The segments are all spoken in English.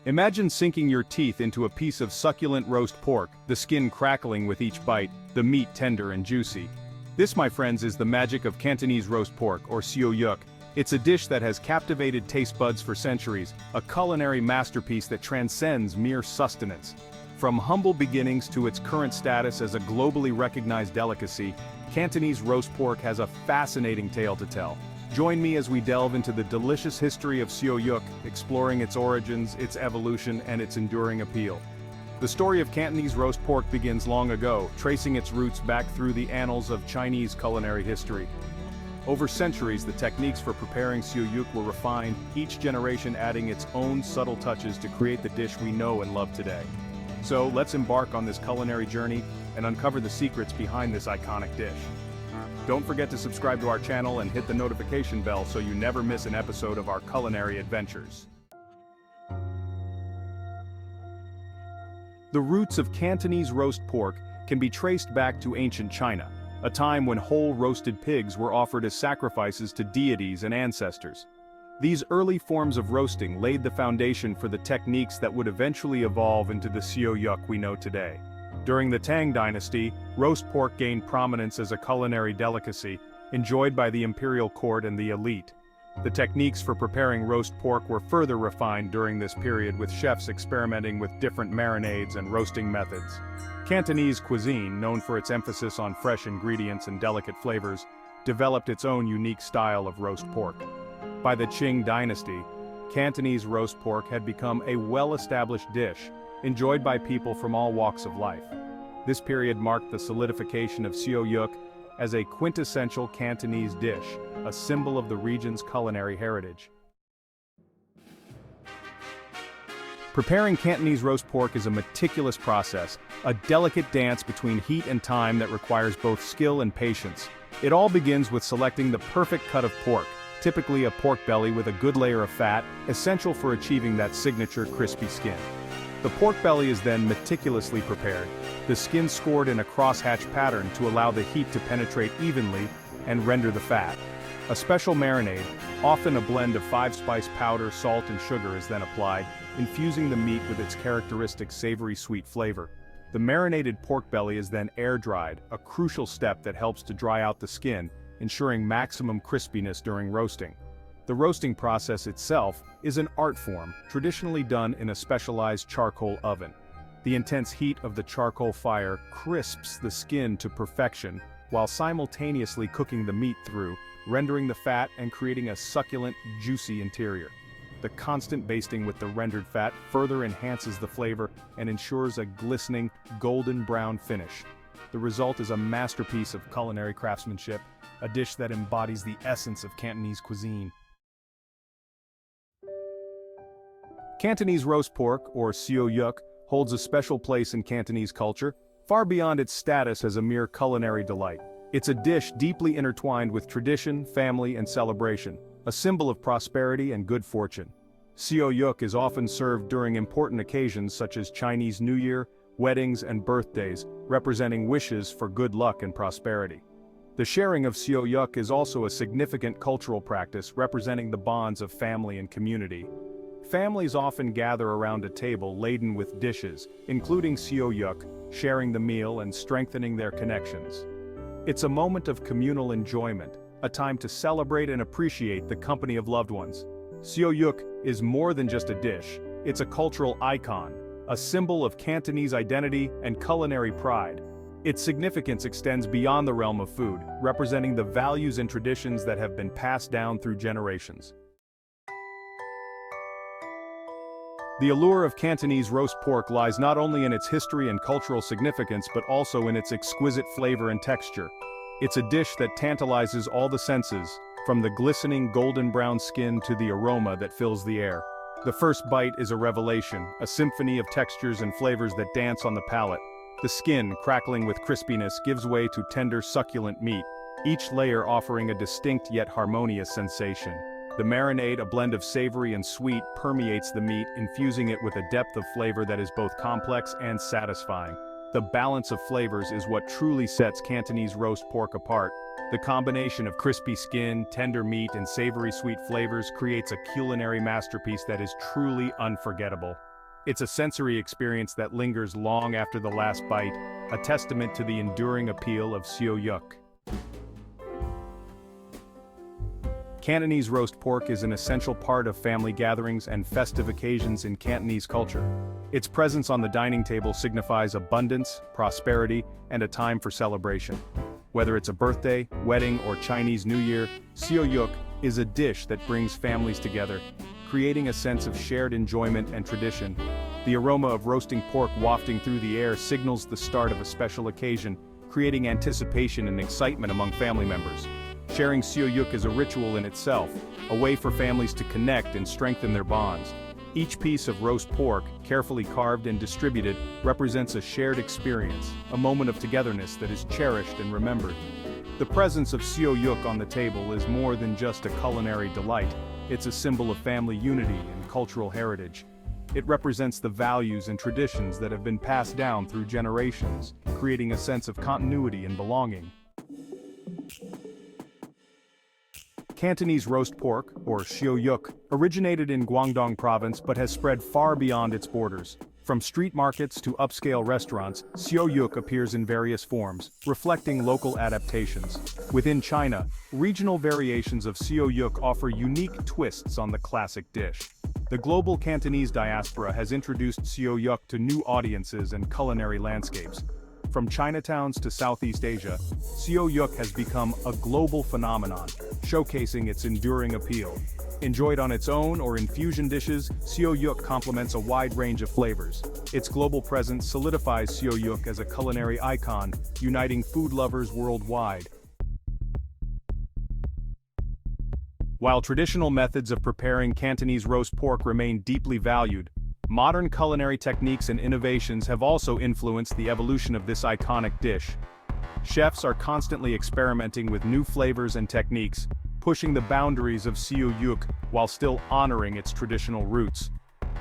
Imagine sinking your teeth into a piece of succulent roast pork, the skin crackling with each bite, the meat tender and juicy. This, my friends, is the magic of Cantonese roast pork, or Siu Yuk. It's a dish that has captivated taste buds for centuries, a culinary masterpiece that transcends mere sustenance. From humble beginnings to its current status as a globally recognized delicacy, Cantonese roast pork has a fascinating tale to tell. Join me as we delve into the delicious history of Siu Yuk, exploring its origins, its evolution, and its enduring appeal. The story of Cantonese roast pork begins long ago, tracing its roots back through the annals of Chinese culinary history. Over centuries, the techniques for preparing Siu Yuk were refined, each generation adding its own subtle touches to create the dish we know and love today. So, let's embark on this culinary journey and uncover the secrets behind this iconic dish. Don't forget to subscribe to our channel and hit the notification bell so you never miss an episode of our culinary adventures. The roots of Cantonese roast pork can be traced back to ancient China, a time when whole roasted pigs were offered as sacrifices to deities and ancestors. These early forms of roasting laid the foundation for the techniques that would eventually evolve into the Siu Yuk we know today. During the Tang dynasty, roast pork gained prominence as a culinary delicacy, enjoyed by the imperial court and the elite. The techniques for preparing roast pork were further refined during this period, with chefs experimenting with different marinades and roasting methods. Cantonese cuisine, known for its emphasis on fresh ingredients and delicate flavors, developed its own unique style of roast pork. By the Qing dynasty, Cantonese roast pork had become a well-established dish, enjoyed by people from all walks of life. This period marked the solidification of Siu Yuk as a quintessential Cantonese dish, a symbol of the region's culinary heritage. Preparing Cantonese roast pork is a meticulous process, a delicate dance between heat and time that requires both skill and patience. It all begins with selecting the perfect cut of pork, typically a pork belly with a good layer of fat, essential for achieving that signature crispy skin. The pork belly is then meticulously prepared, the skin scored in a crosshatch pattern to allow the heat to penetrate evenly and render the fat. A special marinade, often a blend of 5-spice powder, salt and sugar, is then applied, infusing the meat with its characteristic savory sweet flavor. The marinated pork belly is then air-dried, a crucial step that helps to dry out the skin, ensuring maximum crispiness during roasting. The roasting process itself is an art form, traditionally done in a specialized charcoal oven. The intense heat of the charcoal fire crisps the skin to perfection, while simultaneously cooking the meat through, rendering the fat and creating a succulent, juicy interior. The constant basting with the rendered fat further enhances the flavor and ensures a glistening, golden brown finish. The result is a masterpiece of culinary craftsmanship, a dish that embodies the essence of Cantonese cuisine. Cantonese roast pork, or Siu Yuk, holds a special place in Cantonese culture, far beyond its status as a mere culinary delight. It's a dish deeply intertwined with tradition, family, and celebration, a symbol of prosperity and good fortune. Siu Yuk is often served during important occasions such as Chinese New Year, weddings, and birthdays, representing wishes for good luck and prosperity. The sharing of Siu Yuk is also a significant cultural practice representing the bonds of family and community. Families often gather around a table laden with dishes, including Siu Yuk, sharing the meal and strengthening their connections. It's a moment of communal enjoyment, a time to celebrate and appreciate the company of loved ones. Siu Yuk is more than just a dish, it's a cultural icon, a symbol of Cantonese identity and culinary pride. Its significance extends beyond the realm of food, representing the values and traditions that have been passed down through generations. The allure of Cantonese roast pork lies not only in its history and cultural significance but also in its exquisite flavor and texture. It's a dish that tantalizes all the senses, from the glistening golden brown skin to the aroma that fills the air. The first bite is a revelation, a symphony of textures and flavors that dance on the palate. The skin, crackling with crispiness, gives way to tender, succulent meat, each layer offering a distinct yet harmonious sensation. The marinade, a blend of savory and sweet, permeates the meat, infusing it with a depth of flavor that is both complex and satisfying. The balance of flavors is what truly sets Cantonese roast pork apart. The combination of crispy skin, tender meat, and savory sweet flavors creates a culinary masterpiece that is truly unforgettable. It's a sensory experience that lingers long after the last bite, a testament to the enduring appeal of Siu Yuk. Cantonese roast pork is an essential part of family gatherings and festive occasions in Cantonese culture. Its presence on the dining table signifies abundance, prosperity, and a time for celebration. Whether it's a birthday, wedding, or Chinese New Year, Siu Yuk is a dish that brings families together, creating a sense of shared enjoyment and tradition. The aroma of roasting pork wafting through the air signals the start of a special occasion, creating anticipation and excitement among family members. Sharing Siu Yuk is a ritual in itself, a way for families to connect and strengthen their bonds. Each piece of roast pork, carefully carved and distributed, represents a shared experience, a moment of togetherness that is cherished and remembered. The presence of Siu Yuk on the table is more than just a culinary delight, it's a symbol of family unity and cultural heritage. It represents the values and traditions that have been passed down through generations, creating a sense of continuity and belonging. Cantonese roast pork, or Siu Yuk, originated in Guangdong province but has spread far beyond its borders. From street markets to upscale restaurants, Siu Yuk appears in various forms, reflecting local adaptations. Within China, regional variations of Siu Yuk offer unique twists on the classic dish. The global Cantonese diaspora has introduced Siu Yuk to new audiences and culinary landscapes. From Chinatowns to Southeast Asia, Siu Yuk has become a global phenomenon, showcasing its enduring appeal. Enjoyed on its own or in fusion dishes, Siu Yuk complements a wide range of flavors. Its global presence solidifies Siu Yuk as a culinary icon, uniting food lovers worldwide. While traditional methods of preparing Cantonese roast pork remain deeply valued, modern culinary techniques and innovations have also influenced the evolution of this iconic dish. Chefs are constantly experimenting with new flavors and techniques, pushing the boundaries of Siu Yuk while still honoring its traditional roots.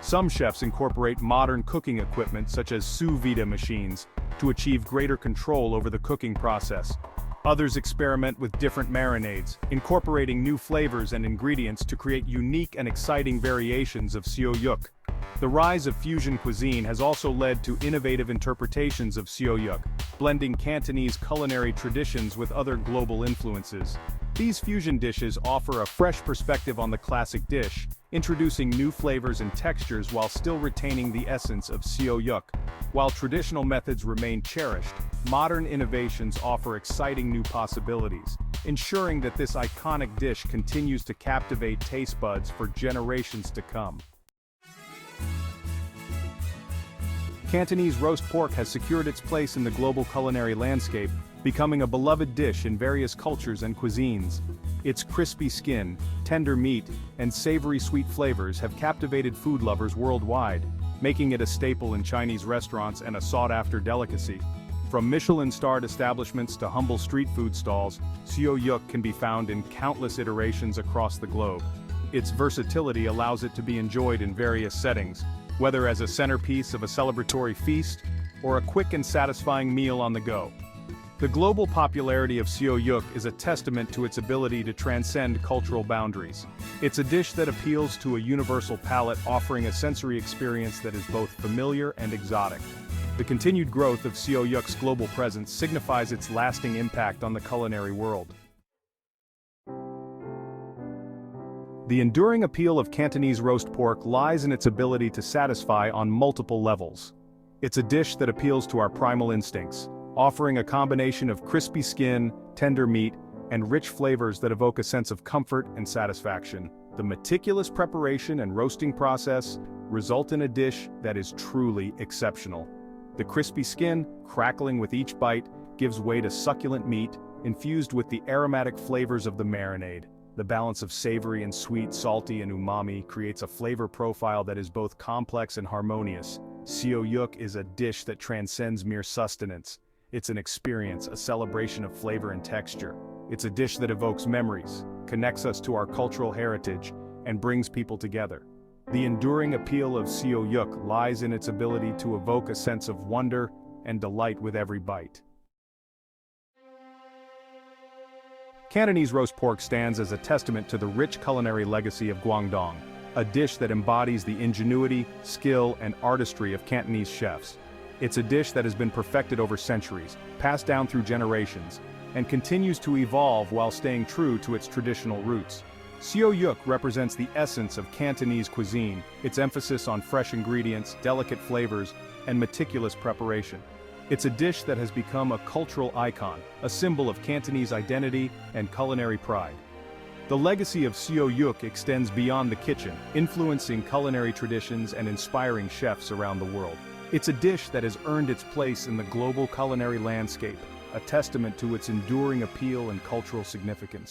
Some chefs incorporate modern cooking equipment such as sous vide machines to achieve greater control over the cooking process. Others experiment with different marinades, incorporating new flavors and ingredients to create unique and exciting variations of Siu Yuk. The rise of fusion cuisine has also led to innovative interpretations of Siu Yuk, blending Cantonese culinary traditions with other global influences. These fusion dishes offer a fresh perspective on the classic dish, introducing new flavors and textures while still retaining the essence of Siu Yuk. While traditional methods remain cherished, modern innovations offer exciting new possibilities, ensuring that this iconic dish continues to captivate taste buds for generations to come. Cantonese roast pork has secured its place in the global culinary landscape, becoming a beloved dish in various cultures and cuisines. Its crispy skin, tender meat, and savory sweet flavors have captivated food lovers worldwide, making it a staple in Chinese restaurants and a sought-after delicacy. From Michelin-starred establishments to humble street food stalls, Siu Yuk can be found in countless iterations across the globe. Its versatility allows it to be enjoyed in various settings, whether as a centerpiece of a celebratory feast or a quick and satisfying meal on the go. The global popularity of Siu Yuk is a testament to its ability to transcend cultural boundaries. It's a dish that appeals to a universal palate, offering a sensory experience that is both familiar and exotic. The continued growth of Siu Yuk's global presence signifies its lasting impact on the culinary world. The enduring appeal of Cantonese roast pork lies in its ability to satisfy on multiple levels. It's a dish that appeals to our primal instincts, offering a combination of crispy skin, tender meat, and rich flavors that evoke a sense of comfort and satisfaction. The meticulous preparation and roasting process result in a dish that is truly exceptional. The crispy skin, crackling with each bite, gives way to succulent meat, infused with the aromatic flavors of the marinade. The balance of savory and sweet, salty and umami creates a flavor profile that is both complex and harmonious. Siu Yuk is a dish that transcends mere sustenance. It's an experience, a celebration of flavor and texture. It's a dish that evokes memories, connects us to our cultural heritage, and brings people together. The enduring appeal of Siu Yuk lies in its ability to evoke a sense of wonder and delight with every bite. Cantonese roast pork stands as a testament to the rich culinary legacy of Guangdong, a dish that embodies the ingenuity, skill, and artistry of Cantonese chefs. It's a dish that has been perfected over centuries, passed down through generations, and continues to evolve while staying true to its traditional roots. Siu Yuk represents the essence of Cantonese cuisine, its emphasis on fresh ingredients, delicate flavors, and meticulous preparation. It's a dish that has become a cultural icon, a symbol of Cantonese identity and culinary pride. The legacy of Siu Yuk extends beyond the kitchen, influencing culinary traditions and inspiring chefs around the world. It's a dish that has earned its place in the global culinary landscape, a testament to its enduring appeal and cultural significance.